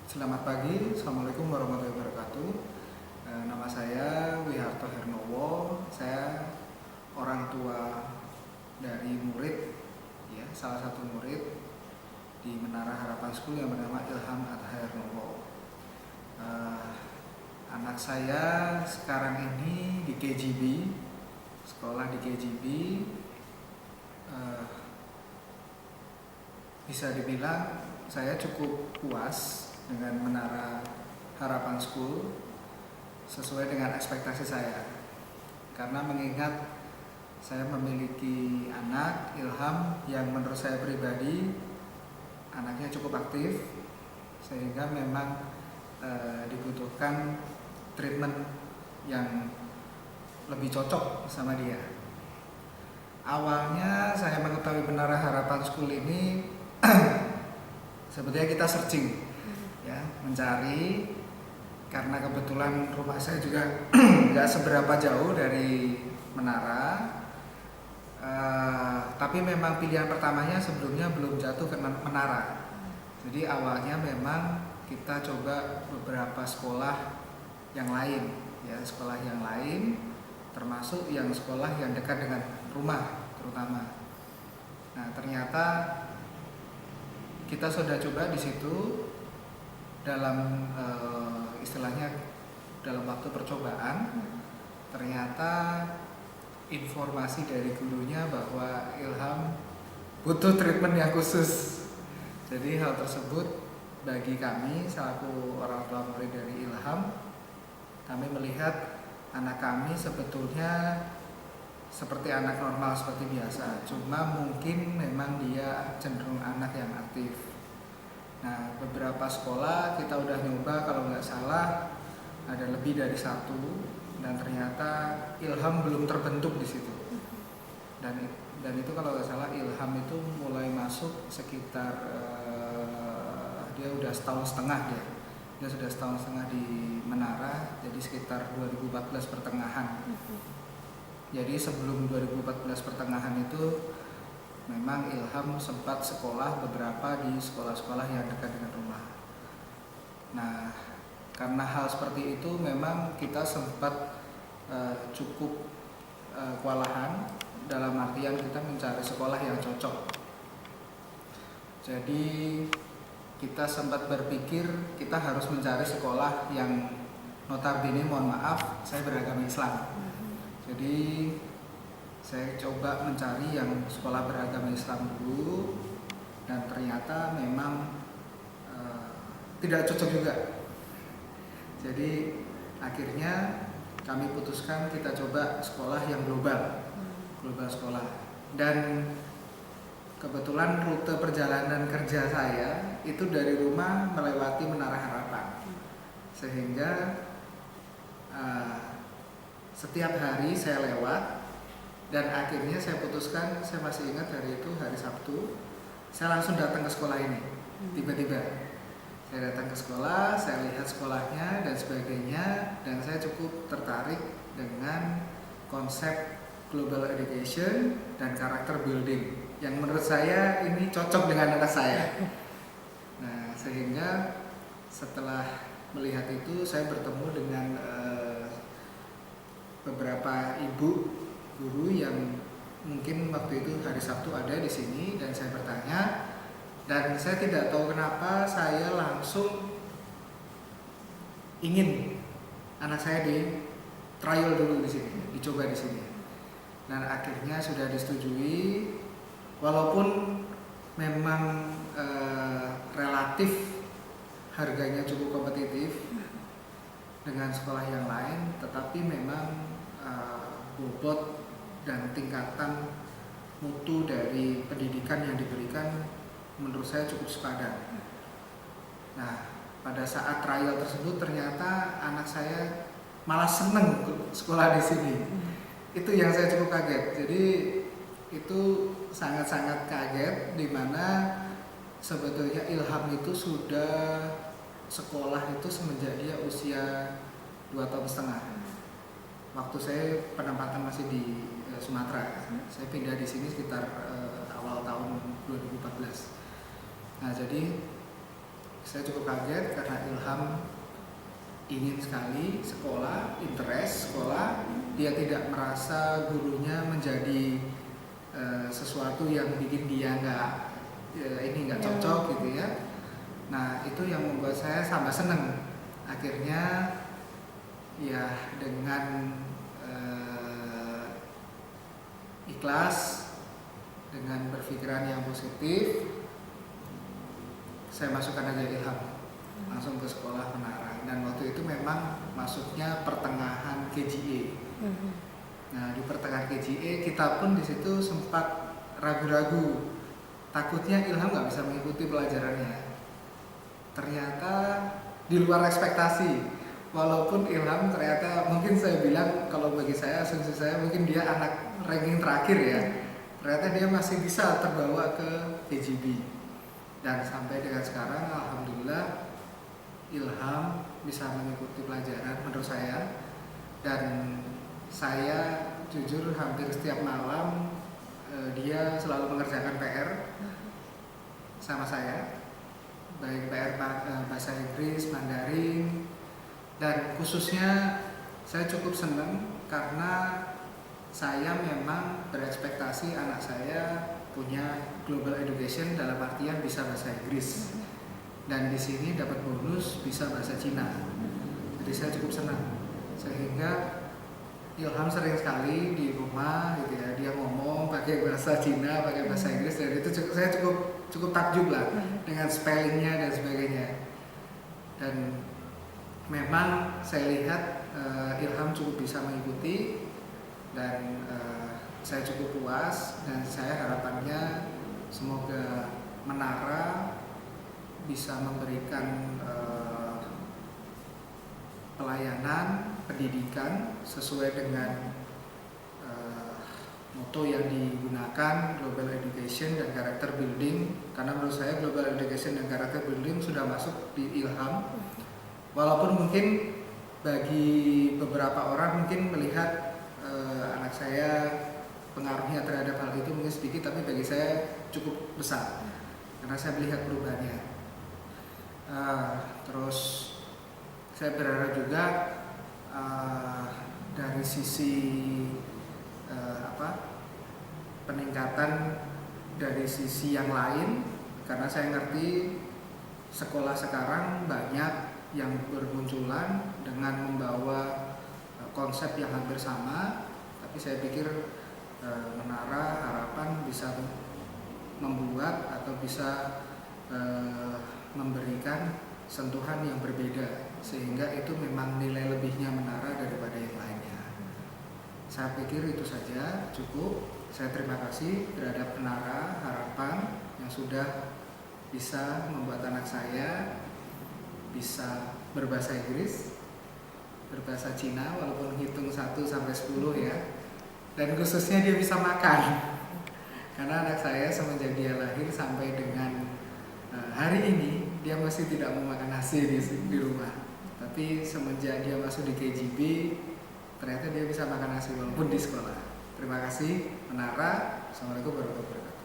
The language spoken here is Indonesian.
Selamat pagi, Assalamualaikum warahmatullahi wabarakatuh. Nama saya Wiharto Hernowo. Saya orang tua dari murid, ya, salah satu murid di Menara Harapan School yang bernama Ilham Atta Hernowo. Anak saya sekarang ini di KGB, sekolah di KGB. Bisa dibilang saya cukup puas dengan Menara Harapan School sesuai dengan ekspektasi saya, karena mengingat saya memiliki anak Ilham yang menurut saya pribadi anaknya cukup aktif, sehingga memang dibutuhkan treatment yang lebih cocok sama dia. Awalnya saya mengetahui Menara Harapan School ini sebetulnya kita searching, ya, mencari, karena kebetulan rumah saya juga nggak seberapa jauh dari Menara, tapi memang pilihan pertamanya sebelumnya belum jatuh ke Menara. Jadi awalnya memang kita coba beberapa sekolah yang lain, ya, sekolah yang lain, termasuk yang sekolah yang dekat dengan rumah terutama. Nah, ternyata kita sudah coba di situ dalam istilahnya dalam waktu percobaan. Ternyata informasi dari gurunya bahwa Ilham butuh treatment yang khusus. Jadi hal tersebut bagi kami selaku orang tua murid dari Ilham, kami melihat anak kami sebetulnya seperti anak normal seperti biasa, cuma mungkin memang dia cenderung anak yang aktif. Nah, beberapa sekolah kita udah nyoba, kalau nggak salah ada lebih dari satu, dan ternyata Ilham belum terbentuk di situ. Dan itu kalau nggak salah Ilham itu mulai masuk sekitar dia udah setahun setengah dia sudah setahun setengah di Menara, jadi sekitar 2014 pertengahan. Jadi sebelum 2014 pertengahan itu memang Ilham sempat sekolah beberapa di sekolah-sekolah yang dekat dengan rumah. Nah, karena hal seperti itu memang kita sempat cukup kewalahan, dalam artian kita mencari sekolah yang cocok. Jadi kita sempat berpikir kita harus mencari sekolah yang notabene, mohon maaf, saya beragama Islam. Jadi saya coba mencari yang sekolah beragama Islam dulu, dan ternyata memang tidak cocok juga. Jadi akhirnya kami putuskan kita coba sekolah yang global sekolah. Dan kebetulan rute perjalanan kerja saya itu dari rumah melewati Menara Harapan, sehingga setiap hari saya lewat. Dan akhirnya saya putuskan, saya masih ingat hari itu hari Sabtu, saya langsung datang ke sekolah ini. Tiba-tiba saya datang ke sekolah, saya lihat sekolahnya dan sebagainya, dan saya cukup tertarik dengan konsep global education dan karakter building yang menurut saya ini cocok dengan anak saya. Nah, sehingga setelah melihat itu saya bertemu dengan beberapa ibu guru yang mungkin waktu itu hari Sabtu ada di sini, dan saya bertanya, dan saya tidak tahu kenapa saya langsung ingin anak saya di trial dulu di sini, dicoba di sini. Dan akhirnya sudah disetujui, walaupun memang relatif harganya cukup kompetitif dengan sekolah yang lain, tetapi memang bobot dan tingkatan mutu dari pendidikan yang diberikan menurut saya cukup sepadan. Nah, pada saat trial tersebut ternyata anak saya malah seneng sekolah di sini. Itu yang saya cukup kaget. Jadi itu sangat-sangat kaget, di mana sebetulnya Ilham itu sudah sekolah itu semenjak dia usia 2 tahun setengah. Waktu saya penempatan masih di Sumatera, saya pindah di sini sekitar awal tahun 2014. Nah, jadi Saya cukup kaget karena Ilham ingin sekali sekolah, interest sekolah. Dia tidak merasa gurunya menjadi sesuatu yang bikin dia nggak cocok gitu ya. Nah itu yang membuat saya tambah seneng. Akhirnya ya dengan ikhlas, dengan berpikiran yang positif, saya masukkan aja Ilham langsung ke sekolah Menara. Dan waktu itu memang masuknya pertengahan KGE. Nah di pertengahan KGE kita pun di situ sempat ragu-ragu, takutnya Ilham nggak bisa mengikuti pelajarannya. Ternyata di luar ekspektasi. Walaupun Ilham ternyata mungkin saya bilang, kalau bagi saya asumsi saya mungkin dia anak ranking terakhir ya. Ternyata dia masih bisa terbawa ke KGB. Dan sampai dengan sekarang alhamdulillah Ilham bisa mengikuti pelajaran menurut saya. Dan saya jujur hampir setiap malam dia selalu mengerjakan PR sama saya, baik PR bahasa Inggris, Mandarin. Dan khususnya saya cukup senang karena saya memang berekspektasi anak saya punya global education dalam artian bisa bahasa Inggris, dan di sini dapat bonus bisa bahasa Cina. Jadi saya cukup senang, sehingga Ilham sering sekali di rumah gitu ya, dia ngomong pakai bahasa Cina, pakai bahasa Inggris, dan itu saya cukup takjub lah dengan spellingnya dan sebagainya. Dan memang saya lihat Ilham cukup bisa mengikuti, dan saya cukup puas, dan saya harapannya semoga Menara bisa memberikan pelayanan pendidikan sesuai dengan moto yang digunakan, Global Education dan Character Building. Karena menurut saya Global Education dan Character Building sudah masuk di Ilham. Walaupun mungkin bagi beberapa orang mungkin melihat anak saya pengaruhnya terhadap hal itu mungkin sedikit, tapi bagi saya cukup besar karena saya melihat perubahannya. Terus saya berharap juga dari sisi peningkatan dari sisi yang lain, karena saya ngerti sekolah sekarang banyak yang bermunculan dengan membawa konsep yang hampir sama, tapi saya pikir Menara Harapan bisa membuat atau bisa memberikan sentuhan yang berbeda, sehingga itu memang nilai lebihnya Menara daripada yang lainnya. Saya pikir itu saja cukup. Saya terima kasih terhadap Menara Harapan yang sudah bisa membuat anak saya bisa berbahasa Inggris, berbahasa Cina, walaupun hitung 1 sampai 10 ya. Dan khususnya dia bisa makan. Karena anak saya semenjak dia lahir sampai dengan hari ini dia masih tidak mau makan nasi di rumah. Tapi semenjak dia masuk di KGB, ternyata dia bisa makan nasi walaupun di sekolah. Terima kasih Menara. Assalamualaikum warahmatullahi wabarakatuh.